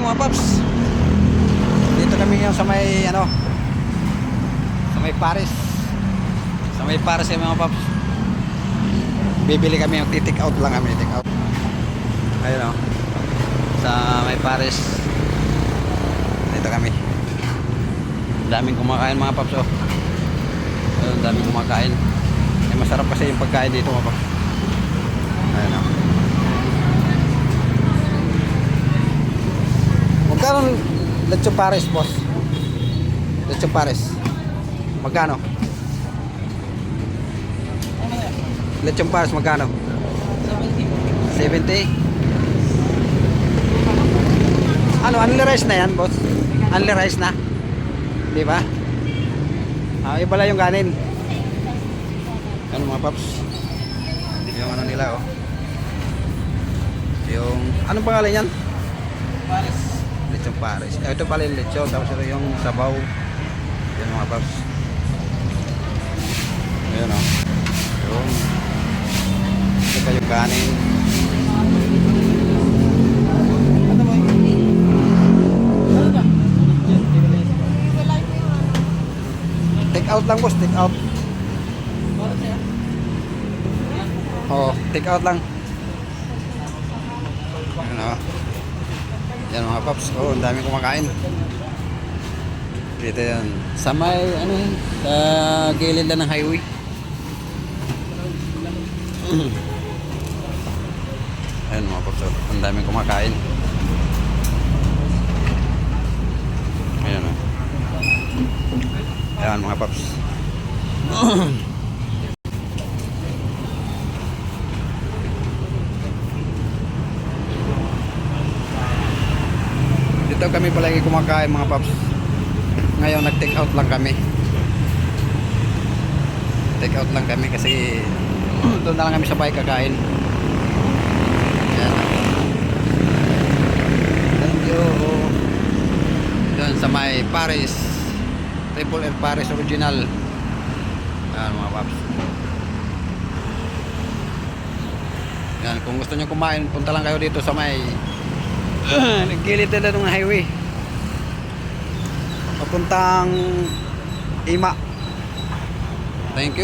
mga paps. Dito kami ngayon sa may ano, sa may Paris. Sa may Paris yung mga paps. Bibili kami, yung take out lang kami, take out. Ayun o. Sa may Paris. Dito kami. Daming kumakain mga paps oh. Ayun, daming kumakain. Eh, masarap kasi yung pagkain dito mga paps. Ayun o. Magkano lechon Paris, boss? Lechon Paris. Magkano? Lechon Paris magkano? 70. Ano, only rice na yan, boss? Only rice na? Di ba? Ah, iba lang yung kanin. Ano mga paps? Yung ano nila, oh. Yung, anong pangalan yan? Paris. Lechon Paris. Ito pala yung lechon, tapos ito yung sabaw. Yan mga paps. Ayan o. Yung ito pa yung kanin. Take out lang boss, take out. Oo, take out lang. Ayan o. Yan mga paps, oh, ang dami kumakain. Dito yan. Sa may, ano yun, sa gilid lang ng highway. Ayan mga paps, oh, ang dami kumakain. Ayan o. Ayan mga paps. Dito kami palagi kumakain mga paps. Ngayon nag-take out lang kami. Take out lang kami kasi doon na lang kami sa bahay kakain. Ayan. Thank you. Doon sa may Paris. Triple R Paris original. Ayan mga paps. Ayan, kung gusto nyo kumain, punta lang kayo dito sa may nagkilid na ng highway papuntang Ima. Thank you.